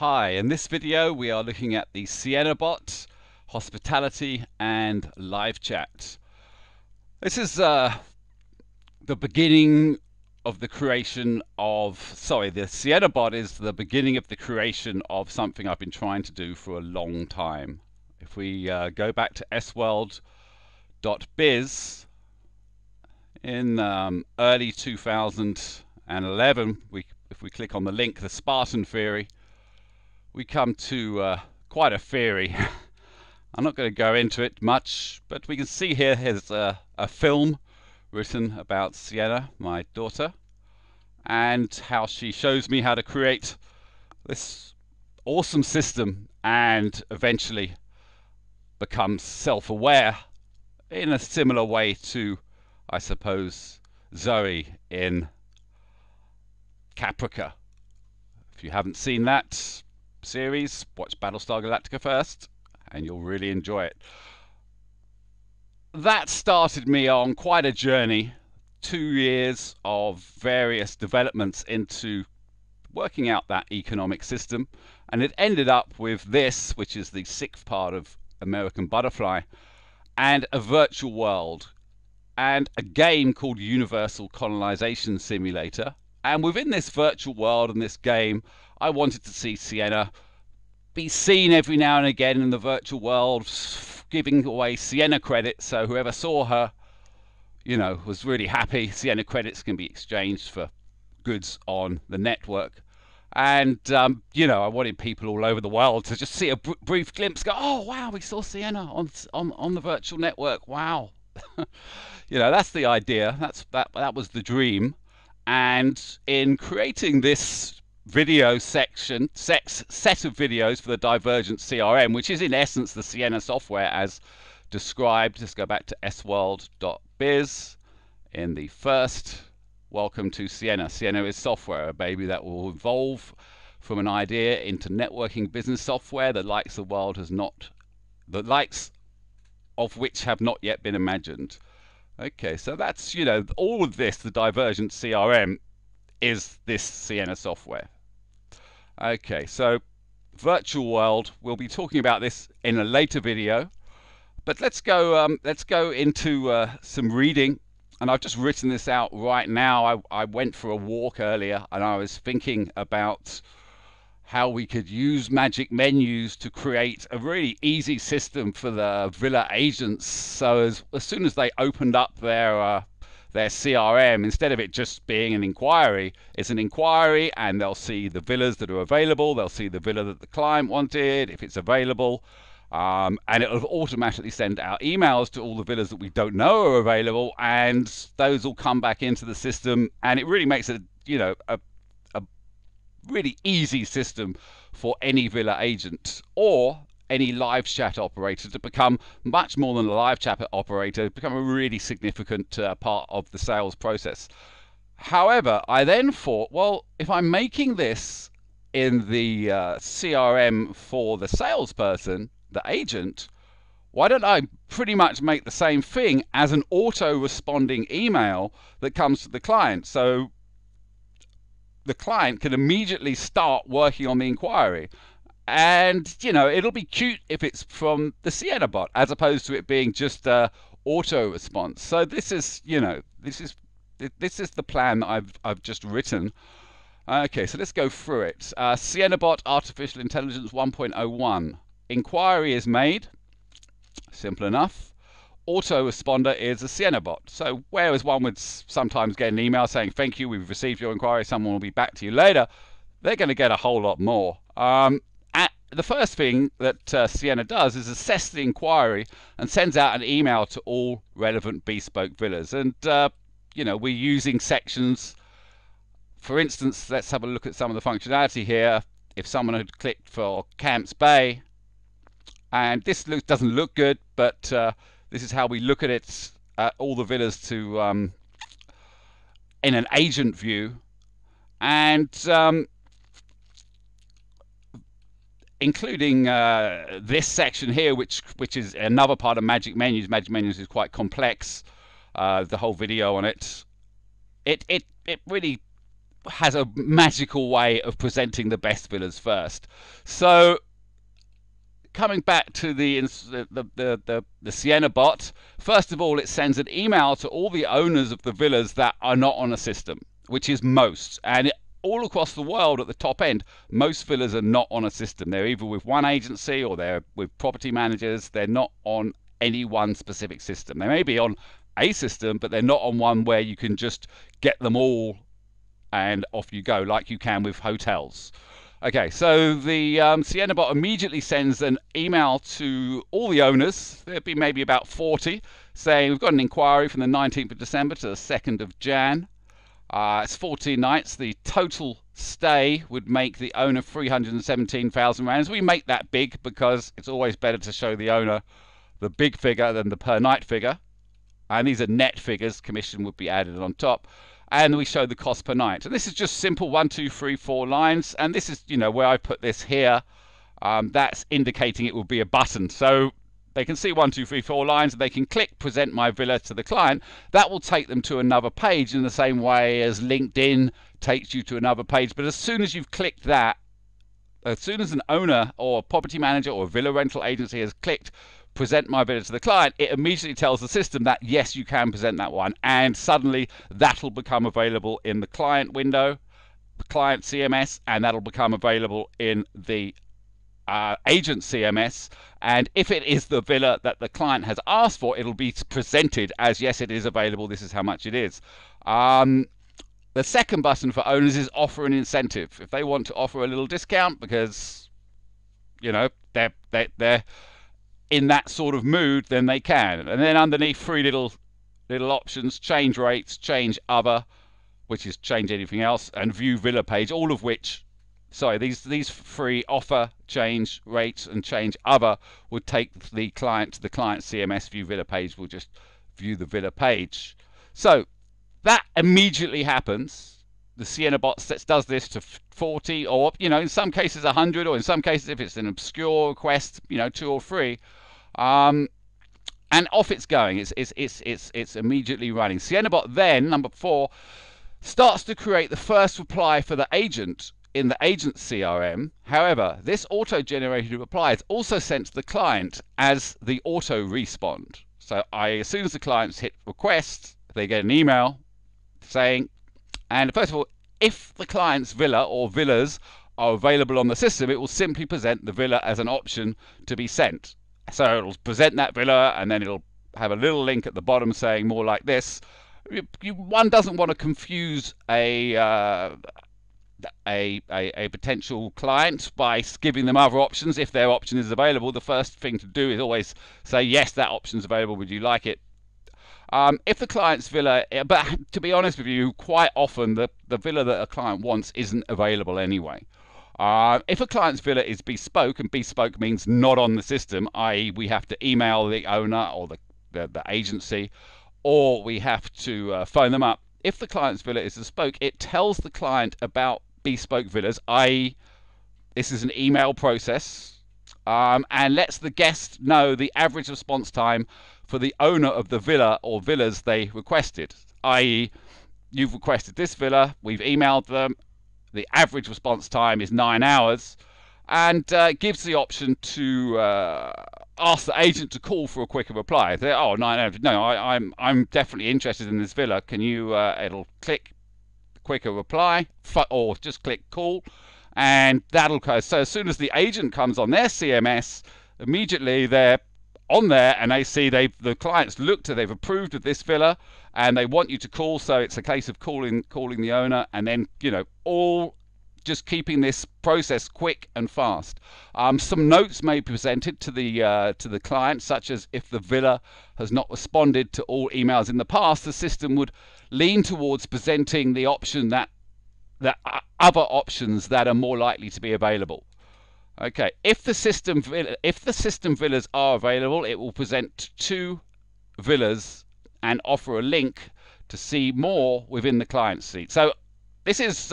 Hi, in this video we are looking at the Sienna-bot, hospitality and live chat. This is the beginning of the creation of, the Sienna-bot is the beginning of the creation of something I've been trying to do for a long time. If we go back to sworld.biz in early 2011, if we click on the link, the Spartan theory, we come to quite a theory. I'm not going to go into it much, but we can see here's a film written about Sienna, my daughter, and how she shows me how to create this awesome system and eventually becomes self-aware in a similar way to, I suppose, Zoe in Caprica. If you haven't seen that series, watch Battlestar Galactica first and you'll really enjoy it. That started me on quite a journey, 2 years of various developments into working out that economic system, and it ended up with this, which is the 6th part of American Butterfly, and a virtual world and a game called Universal Colonization Simulator. And within this virtual world and this game, I wanted to see Sienna be seen every now and again in the virtual world, giving away Sienna credits, so whoever saw her, was really happy. Sienna credits can be exchanged for goods on the network. And, I wanted people all over the world to just see a brief glimpse, go, oh, wow, we saw Sienna on the virtual network, wow. That's the idea, that was the dream. And in creating this video set of videos for the Divergent CRM, which is in essence the Sienna software as described, just go back to sworld.biz in the first welcome to Sienna. Sienna is software, a baby that will evolve from an idea into networking business software, the likes of which have not yet been imagined. Okay, so that's, all of this, the Divergent CRM, is this Sienna software. Okay, so virtual world, we'll be talking about this in a later video, but let's go into some reading. And I've just written this out right now. I went for a walk earlier and I was thinking about how we could use magic menus to create a really easy system for the villa agents. So as soon as they opened up their CRM, instead of it just being an inquiry, it's an inquiry and they'll see the villas that are available, they'll see the villa that the client wanted, if it's available, and it'll automatically send out emails to all the villas that we don't know are available, and those will come back into the system, and it really makes it, a really easy system for any villa agent or any live chat operator to become much more than a live chat operator, become a really significant part of the sales process. However, I then thought, well, if I'm making this in the CRM for the salesperson, the agent, why don't I pretty much make the same thing as an auto-responding email that comes to the client? So the client can immediately start working on the inquiry. And, it'll be cute if it's from the Sienna-bot as opposed to it being just a auto response. So this is, this is the plan that I've just written. Okay, so let's go through it. Sienna-bot Artificial Intelligence 1.01. Inquiry is made. Simple enough. Autoresponder is a Sienna-bot. So whereas one would sometimes get an email saying, thank you, we've received your inquiry, someone will be back to you later, they're going to get a whole lot more. The first thing that Sienna does is assess the inquiry and sends out an email to all relevant bespoke villas. And, we're using sections. For instance, let's have a look at some of the functionality here. If someone had clicked for Camps Bay, and this doesn't look good, but this is how we look at it, all the villas to in an agent view, and including this section here, which is another part of Magic Menus. Magic Menus is quite complex. The whole video on it. It really has a magical way of presenting the best villas first. So coming back to the Sienna-bot, first of all, it sends an email to all the owners of the villas that are not on a system, which is most. And all across the world at the top end, most villas are not on a system. They're either with one agency or they're with property managers. They're not on any one specific system. They may be on a system, but they're not on one where you can just get them all and off you go, like you can with hotels. Okay, so the Sienna-bot immediately sends an email to all the owners. There'd be maybe about 40, saying we've got an inquiry from the 19th of December to the 2nd of Jan. It's 14 nights. The total stay would make the owner 317,000 rands. We make that big because it's always better to show the owner the big figure than the per night figure. And these are net figures. Commission would be added on top. And we show the cost per night. And this is just simple 1, 2, 3, 4 lines. And this is, where I put this here. That's indicating it will be a button. So they can see 1, 2, 3, 4 lines, and they can click present my villa to the client. That will take them to another page in the same way as LinkedIn takes you to another page. But as soon as you've clicked that, as soon as an owner or a property manager or a villa rental agency has clicked present my villa to the client, it immediately tells the system that yes, you can present that one, and suddenly that'll become available in the client window, the client CMS, and that'll become available in the agent CMS. And if it is the villa that the client has asked for, it'll be presented as yes, it is available, this is how much it is. The second button for owners is offer an incentive. If they want to offer a little discount because they're in that sort of mood, then they can. And then underneath, 3 little options: change rates, change other, which is change anything else, and view villa page, all of which, these 3: offer, change rates, and change other, would take the client to the client CMS. View villa page will just view the villa page. So that immediately happens. The Sienna-bot does this to 40, or in some cases 100, or in some cases, if it's an obscure request, 2 or 3. And off it's going. It's immediately running. Sienna-bot then, number 4, starts to create the first reply for the agent in the agent CRM. However, this auto-generated reply is also sent to the client as the auto respond. So as soon as the clients hit request, they get an email saying, and first of all, if the client's villa or villas are available on the system, it will simply present the villa as an option to be sent. So it'll present that villa, and then it'll have a little link at the bottom saying more like this. One doesn't want to confuse a potential client by giving them other options. If their option is available, the first thing to do is always say, yes, that option's available, would you like it? If the client's villa, but to be honest with you, quite often the villa that a client wants isn't available anyway. If a client's villa is bespoke, and bespoke means not on the system, i.e. we have to email the owner or the agency, or we have to phone them up. If the client's villa is bespoke, it tells the client about bespoke villas, i.e. this is an email process, and lets the guest know the average response time for the owner of the villa or villas they requested, i.e. you've requested this villa, we've emailed them, the average response time is 9 hours, and gives the option to ask the agent to call for a quicker reply. They, 9 hours, no, I'm definitely interested in this villa, can you, it'll click quicker reply, or just click call, and that'll go. So as soon as the agent comes on their CMS, immediately they're on there and they see the client's looked at, they've approved of this villa, and they want you to call. So it's a case of calling the owner, and then all just keeping this process quick and fast. Some notes may be presented to the client, such as if the villa has not responded to all emails in the past, the system would lean towards presenting the option that other options that are more likely to be available. Okay, if the system villas are available, it will present 2 villas and offer a link to see more within the client seat. So this is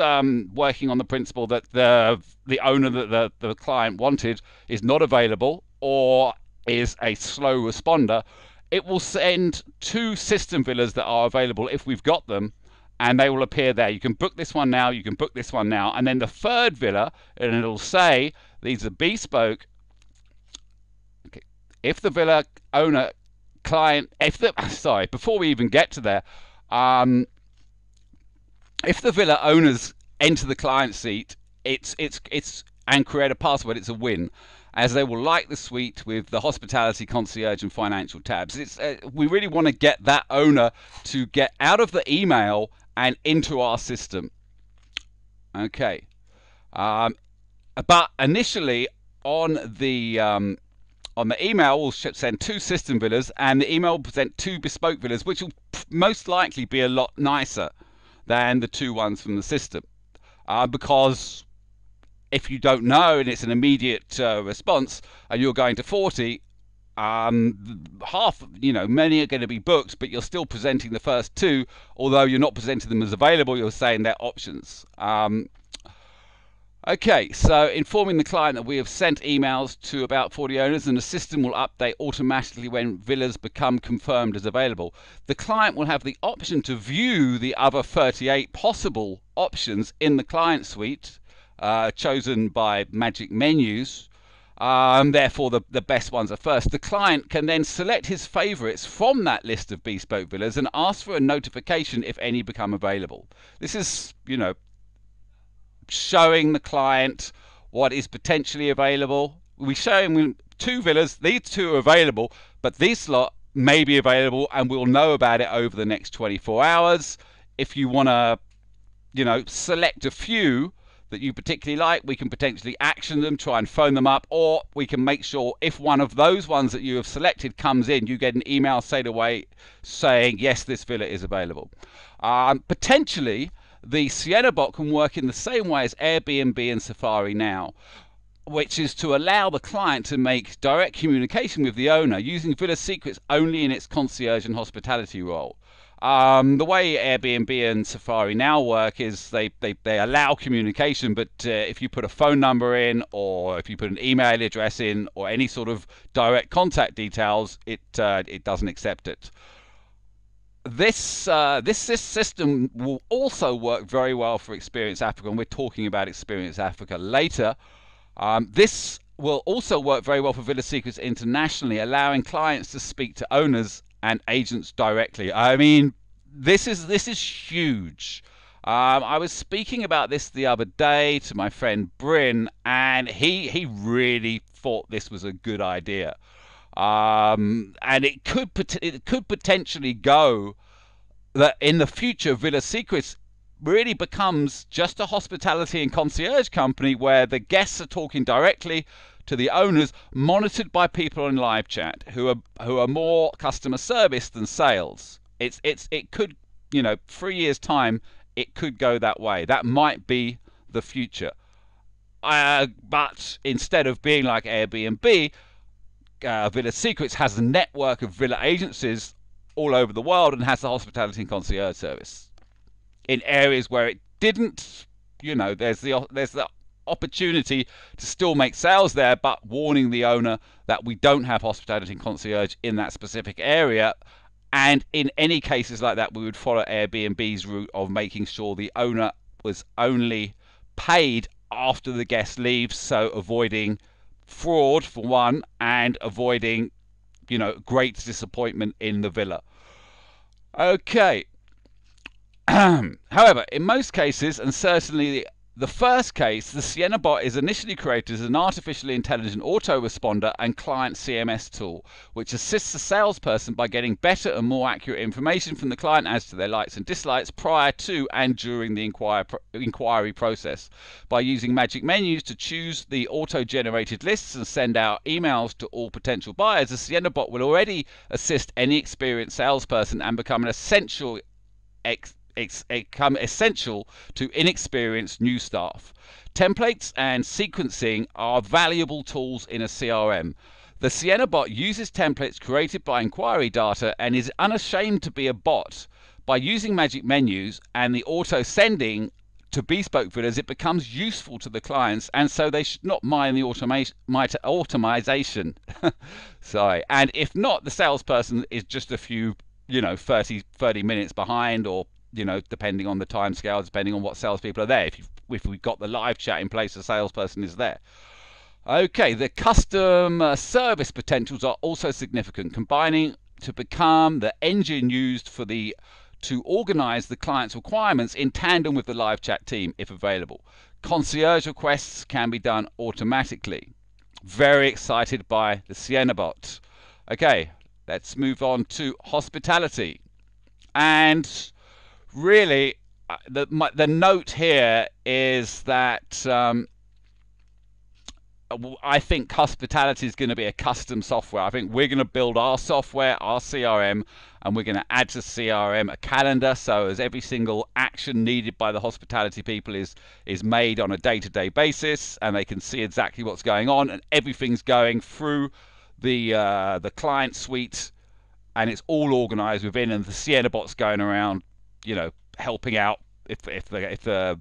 working on the principle that the owner that the client wanted is not available or is a slow responder. It will send 2 system villas that are available if we've got them, and they will appear there. You can book this one now, you can book this one now, and then the third villa, and it'll say these are bespoke. Okay. If the villa owner client, before we even get to there, if the villa owners enter the client seat, it's and create a password, it's a win, as they will like the suite with the hospitality, concierge, and financial tabs. We really want to get that owner to get out of the email and into our system. Okay, but initially on the email, we'll send 2 system villas, and the email will present 2 bespoke villas, which will most likely be a lot nicer than the 2 ones from the system, because if you don't know and it's an immediate response and you're going to 40, many are going to be booked, but you're still presenting the first 2, although you're not presenting them as available, you're saying they're options. Okay, so informing the client that we have sent emails to about 40 owners, and the system will update automatically when villas become confirmed as available. The client will have the option to view the other 38 possible options in the client suite, chosen by magic menus. Therefore, the best ones are first. The client can then select his favorites from that list of bespoke villas and ask for a notification if any become available. This is, showing the client what is potentially available. We show him 2 villas, these 2 are available, but this slot may be available, and we'll know about it over the next 24 hours. If you want to, select a few that you particularly like, we can potentially action them, try and phone them up, or we can make sure if one of those ones that you have selected comes in, you get an email straight away saying, yes, this villa is available. Potentially, the Sienna-bot can work in the same way as Airbnb and Safari now, which is to allow the client to make direct communication with the owner using villa secrets only in its concierge and hospitality role. The way Airbnb and Safari now work is they allow communication, but if you put a phone number in, or if you put an email address in, or any sort of direct contact details, it doesn't accept it. This system will also work very well for Experience Africa, and we're talking about Experience Africa later. This will also work very well for Villa Secrets internationally, allowing clients to speak to owners and agents directly. I mean, this is huge. I was speaking about this the other day to my friend Bryn, and he really thought this was a good idea. And it could potentially go that in the future Villa Secrets really becomes just a hospitality and concierge company where the guests are talking directly to the owners, monitored by people in live chat who are more customer service than sales. It could, 3 years time, it could go that way. That might be the future. But instead of being like Airbnb, Villa Secrets has a network of villa agencies all over the world and has the hospitality and concierge service. In areas where it didn't, there's the opportunity to still make sales there, but warning the owner that we don't have hospitality and concierge in that specific area. And in any cases like that, we would follow Airbnb's route of making sure the owner was only paid after the guest leaves, so avoiding fraud for one, and avoiding great disappointment in the villa. Okay. However, in most cases, and certainly the first case, the Sienna-bot is initially created as an artificially intelligent autoresponder and client CMS tool, which assists the salesperson by getting better and more accurate information from the client as to their likes and dislikes prior to and during the inquiry process. By using magic menus to choose the auto-generated lists and send out emails to all potential buyers, the Sienna-bot will already assist any experienced salesperson and become an essential to inexperienced new staff. Templates and sequencing are valuable tools in a CRM. The Sienna-bot uses templates created by inquiry data and is unashamed to be a bot. By using magic menus and the auto-sending to bespoke villas, it becomes useful to the clients, and so they should not mind the automation. Sorry. And if not, the salesperson is just a few 30 minutes behind, or you know, depending on the time scale, depending on what salespeople are there. If we've got the live chat in place, the salesperson is there. Okay, the customer service potentials are also significant, combining to become the engine used for to organize the client's requirements in tandem with the live chat team if available. Concierge requests can be done automatically. Very excited by the Sienna-bot. Okay, let's move on to hospitality. And really, the note here is that I think hospitality is going to be a custom software. I think we're going to build our software, our CRM, and we're going to add to CRM a calendar, so as every single action needed by the hospitality people is made on a day-to-day basis, and they can see exactly what's going on, and everything's going through the client suite, and it's all organized within, and the Sienna-bot's going around, you know, helping out if the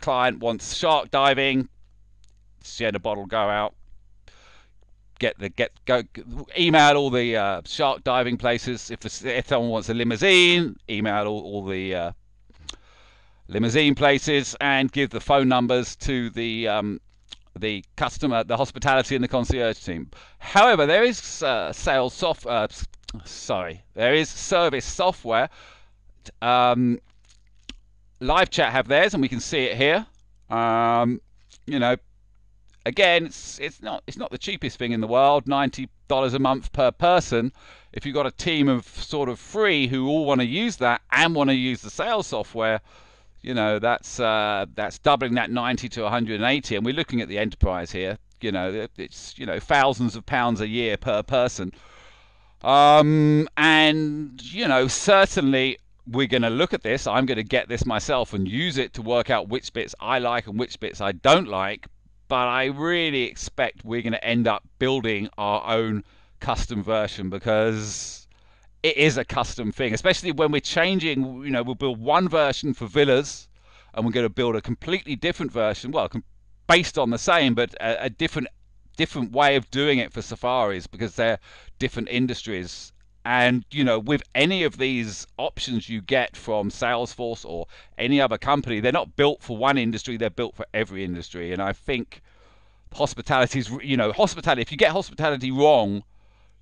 client wants shark diving. Sienna-bot will go out, email all the shark diving places. If someone wants a limousine, email all the limousine places, and give the phone numbers to the customer, the hospitality, and the concierge team. However, there is service software. Live chat have theirs, and we can see it here. You know. Again, it's not the cheapest thing in the world, $90 a month per person. If you've got a team of sort of 3 who all want to use that and want to use the sales software, you know, that's doubling that 90 to 180, and we're looking at the enterprise here. You know, it's, you know, thousands of pounds a year per person, and you know, certainly we're going to look at this. I'm going to get this myself and use it to work out which bits I like and which bits I don't like. But I really expect we're going to end up building our own custom version, because it is a custom thing, especially when we're changing. You know, we'll build one version for villas, and we're going to build a completely different version, well, based on the same, but a different way of doing it for safaris, because they're different industries. And, you know, with any of these options you get from Salesforce or any other company, they're not built for one industry, they're built for every industry. And I think hospitality is, you know, hospitality, if you get hospitality wrong,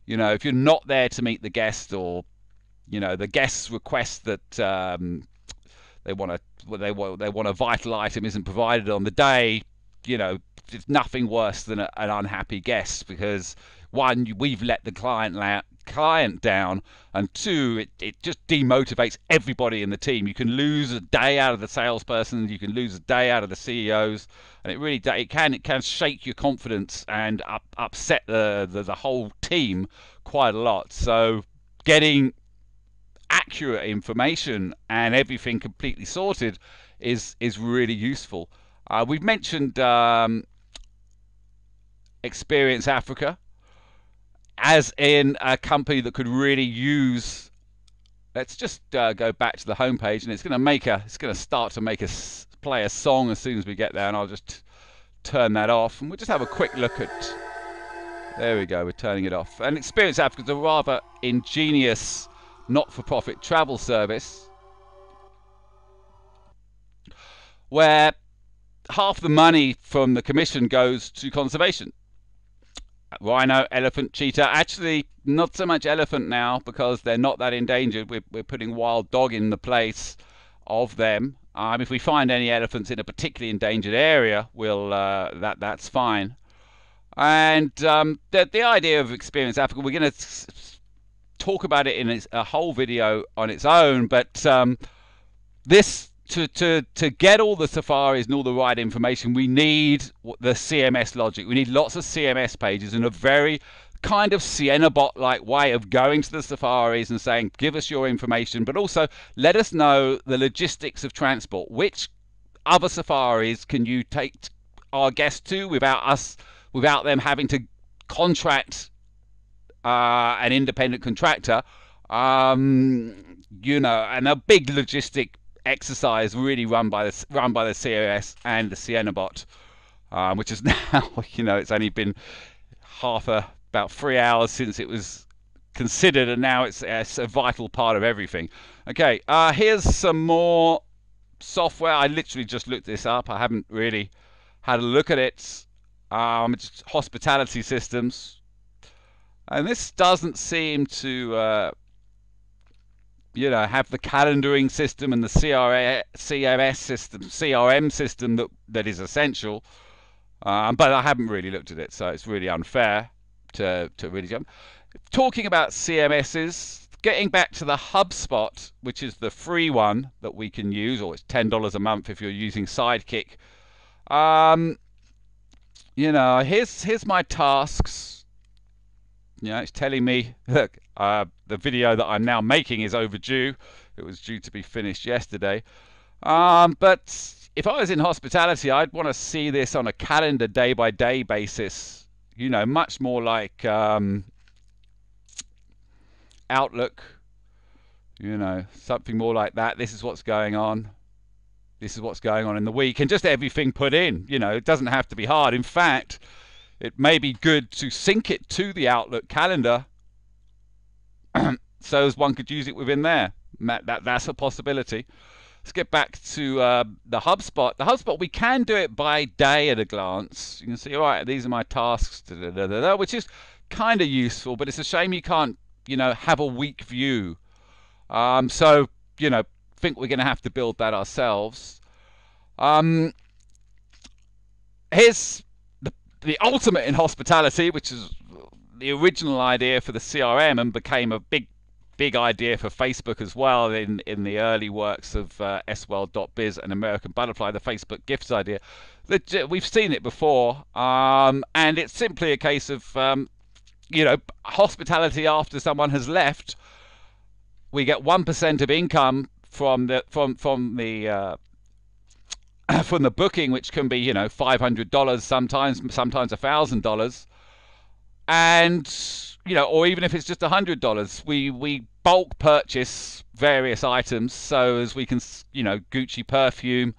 you know, if you're not there to meet the guest, or, you know, the guest's request that they want a vital item isn't provided on the day, you know, it's nothing worse than an unhappy guest, because one, we've let the client down, and 2, it just demotivates everybody in the team. You can lose a day out of the salesperson, you can lose a day out of the CEOs, and it can shake your confidence and upset the whole team quite a lot. So getting accurate information and everything completely sorted is really useful. We've mentioned Experience Africa as in a company that could really use. Let's just go back to the home page, and it's going to start to play a song as soon as we get there, and I'll just turn that off, and we'll just have a quick look at. There we go, we're turning it off. And Experience Africa is a rather ingenious not-for-profit travel service where half the money from the commission goes to conservation. Rhino, elephant, cheetah. Actually, not so much elephant now, because they're not that endangered. We're putting wild dog in the place of them. If we find any elephants in a particularly endangered area, we'll that's fine. And the idea of Experience Africa, we're going to talk about it in a whole video on its own. But this. To get all the safaris and all the right information, we need the CMS logic. We need lots of CMS pages and a very kind of Sienna-bot-like way of going to the safaris and saying, give us your information, but also let us know the logistics of transport. Which other safaris can you take our guests to without them having to contract an independent contractor? You know, and a big logistic exercise really run by the COS and the Sienna-bot, which is now, you know, it's only been about 3 hours since it was considered, and now it's a vital part of everything. Okay, here's some more software. I literally just looked this up. I haven't really had a look at it. It's hospitality systems, and this doesn't seem to have the calendaring system and the CRM system that is essential. But I haven't really looked at it, so it's really unfair to really jump. Talking about CMSs, getting back to the HubSpot, which is the free one that we can use, or it's $10 a month if you're using Sidekick. Here's my tasks. It's telling me, look, the video that I'm now making is overdue. It was due to be finished yesterday. But if I was in hospitality, I'd want to see this on a calendar day-by-day basis. Much more like Outlook. Something more like that. This is what's going on. This is what's going on in the week, and just everything put in. It doesn't have to be hard. In fact, it may be good to sync it to the Outlook calendar, so as one could use it within there. That's a possibility. Let's get back to the HubSpot. The HubSpot, we can do it by day at a glance. You can see, all right, these are my tasks, which is kind of useful, but it's a shame you can't, have a week view. So, think we're going to have to build that ourselves. Here's the ultimate in hospitality, which is the original idea for the CRM and became a big idea for Facebook as well in the early works of swell.biz and American Butterfly, the Facebook gifts idea. We've seen it before, and it's simply a case of hospitality after someone has left. We get 1% of income from the booking, which can be $500 sometimes $1,000, and or even if it's just $100, we bulk purchase various items. So as we can, Gucci perfume,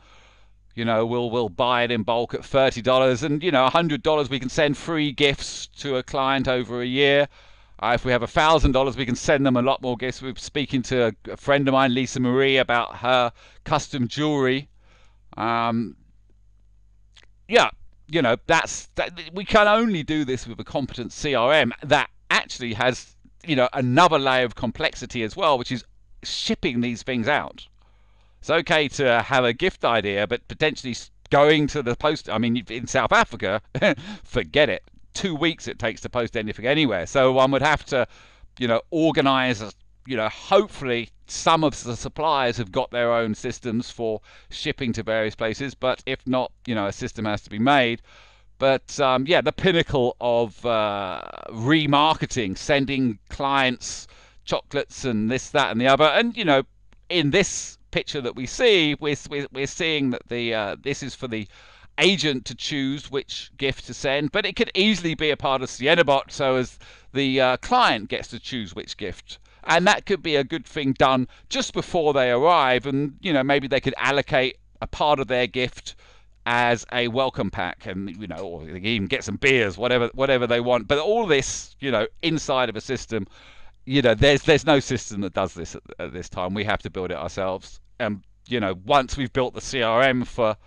we'll buy it in bulk at $30, and $100 we can send free gifts to a client over a year. If we have $1,000, we can send them a lot more gifts. We're speaking to a friend of mine, Lisa Marie, about her custom jewelry. We can only do this with a competent CRM that actually has another layer of complexity as well, which is shipping these things out. It's okay to have a gift idea, but potentially going to the post, in South Africa, forget it. 2 weeks it takes to post anything anywhere. So one would have to organize, hopefully some of the suppliers have got their own systems for shipping to various places, but if not, a system has to be made. But the pinnacle of remarketing, sending clients chocolates and this, that, and the other. And in this picture that we see, we're seeing that this is for the agent to choose which gift to send, but it could easily be a part of Sienna-bot, so as the client gets to choose which gift. And that could be a good thing done just before they arrive, and maybe they could allocate a part of their gift as a welcome pack, and or they can even get some beers, whatever they want. But all this, inside of a system, there's no system that does this at this time. We have to build it ourselves. And once we've built the CRM for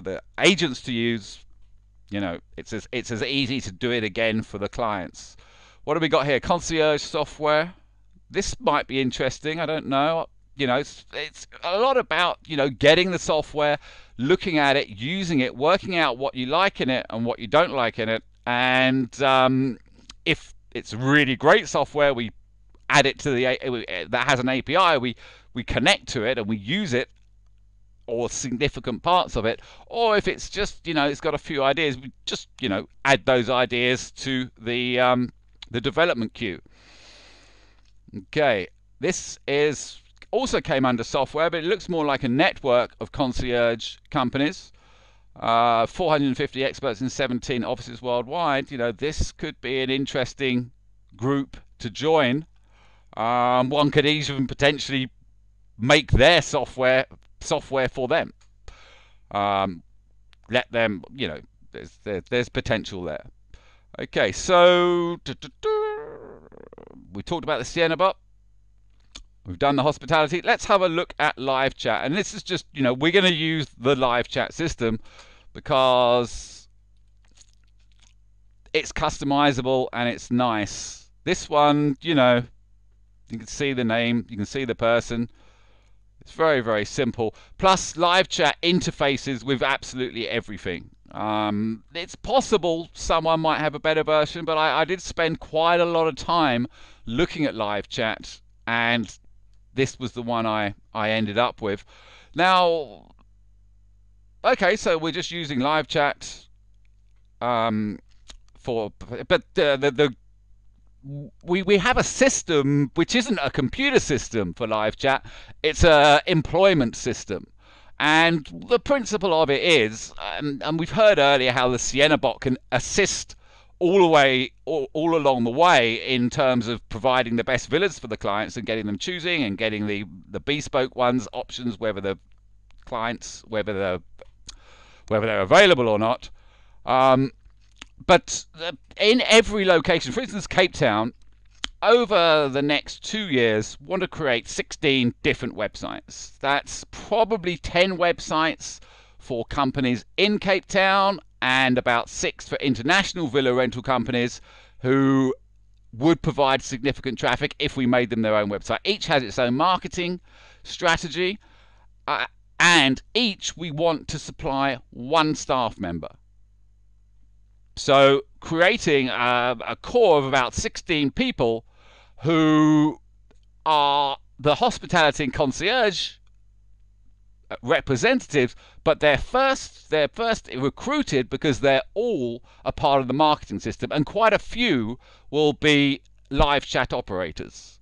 the agents to use, it's as easy to do it again for the clients. What have we got here? Concierge software. This might be interesting. I don't know. It's a lot about getting the software, looking at it, using it, working out what you like in it and what you don't like in it. And if it's really great software, we add it to that has an API. We connect to it and we use it, or significant parts of it. Or if it's just it's got a few ideas, we just add those ideas to the development queue. Okay, this is also came under software, but it looks more like a network of concierge companies. 450 experts in 17 offices worldwide. This could be an interesting group to join. One could even potentially make their software for them. Let them, there's potential there. Okay, so we talked about the Sienna-bot. We've done the hospitality. Let's have a look at live chat. And this is just, we're going to use the live chat system because it's customizable and it's nice. This one, you can see the name, you can see the person. It's very, very simple. Plus, live chat interfaces with absolutely everything. It's possible someone might have a better version, but I did spend quite a lot of time looking at live chat, and this was the one I ended up with. Now, okay, so we're just using live chat we have a system which isn't a computer system for live chat. It's a employment system. And the principle of it is, and we've heard earlier how the Sienna-bot can assist all along the way in terms of providing the best villas for the clients and getting them choosing and getting the bespoke ones options, whether the clients, whether they're available or not. But in every location, for instance, Cape Town, over the next 2 years, want to create 16 different websites. That's probably 10 websites for companies in Cape Town and about 6 for international villa rental companies who would provide significant traffic if we made them their own website. Each has its own marketing strategy, and each we want to supply one staff member. So creating a core of about 16 people who are the hospitality and concierge representatives, but they're first recruited because they're all a part of the marketing system, and quite a few will be live chat operators,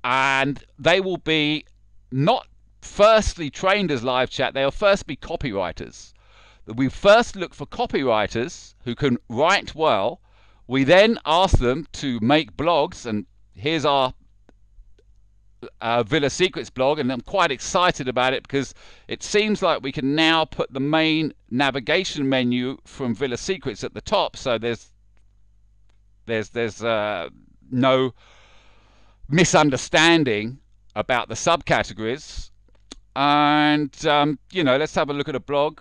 and they will be not firstly trained as live chat, they'll first be copywriters. We first look for copywriters who can write well. We then ask them to make blogs, and here's our Villa Secrets blog, and I'm quite excited about it because it seems like we can now put the main navigation menu from Villa Secrets at the top, so there's no misunderstanding about the subcategories. And let's have a look at a blog.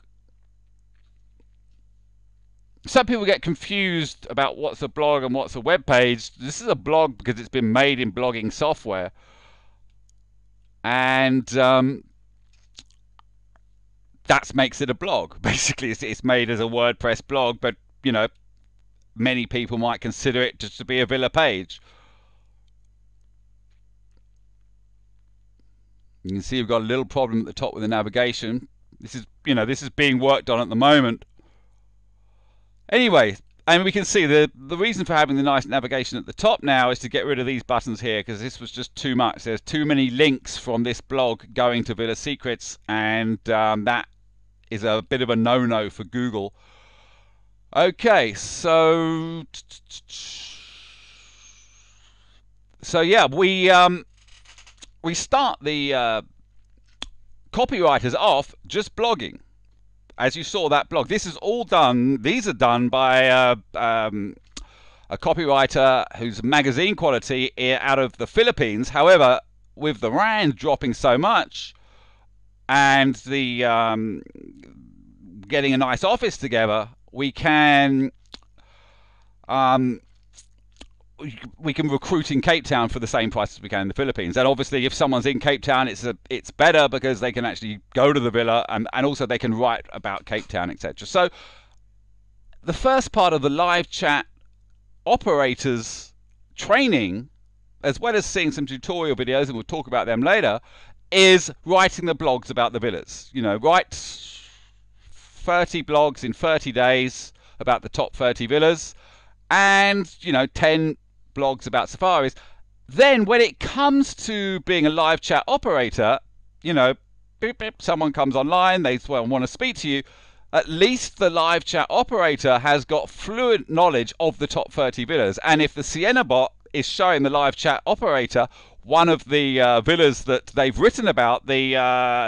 Some people get confused about what's a blog and what's a web page. This is a blog because it's been made in blogging software, and that makes it a blog. Basically, it's made as a WordPress blog, but many people might consider it just to be a villa page. You can see we've got a little problem at the top with the navigation. This is being worked on at the moment. Anyway, and we can see the reason for having the nice navigation at the top now is to get rid of these buttons here, because this was just too much. There's too many links from this blog going to Villa Secrets, and that is a bit of a no-no for Google. Okay, so yeah, we start the copywriters off just blogging. As you saw that blog, this is all done. These are done by a copywriter who's magazine quality out of the Philippines. However, with the rand dropping so much and the getting a nice office together, we can recruit in Cape Town for the same price as we can in the Philippines. And obviously, if someone's in Cape Town, it's better because they can actually go to the villa, and also they can write about Cape Town, etc. So the first part of the live chat operators training, as well as seeing some tutorial videos, and we'll talk about them later, is writing the blogs about the villas. Write 30 blogs in 30 days about the top 30 villas, and 10 blogs about safaris. Then when it comes to being a live chat operator, beep, beep, someone comes online, they want to speak to you, at least the live chat operator has got fluent knowledge of the top 30 villas. And if the Sienna-bot is showing the live chat operator one of the villas that they've written about, the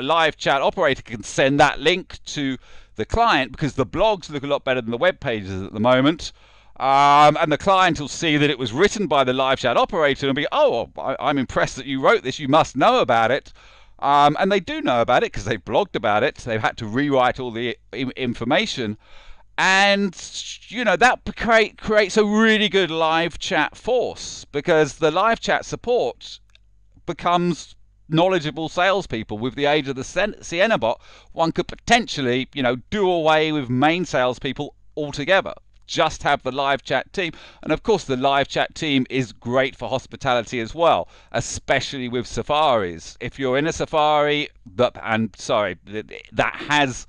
live chat operator can send that link to the client, because the blogs look a lot better than the web pages at the moment. And the client will see that it was written by the live chat operator and be, oh, I'm impressed that you wrote this. You must know about it. And they do know about it because they've blogged about it. They've had to rewrite all the information. And, you know, that creates a really good live chat force, because the live chat support becomes knowledgeable salespeople. With the age of the Sienna-bot, one could potentially, you know, do away with main salespeople altogether. Just have the live chat team. And of course, the live chat team is great for hospitality as well, especially with safaris. If you're in a safari that has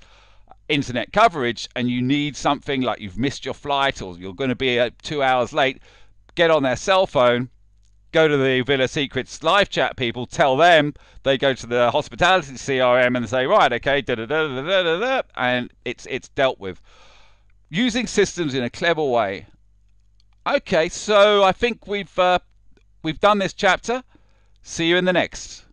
internet coverage and you need something, like you've missed your flight or you're going to be 2 hours late, get on their cell phone, go to the Villa Secrets live chat people, tell them, they go to the hospitality CRM and say, right, okay, and it's dealt with. Using systems in a clever way. Okay, so I think we've done this chapter. See you in the next.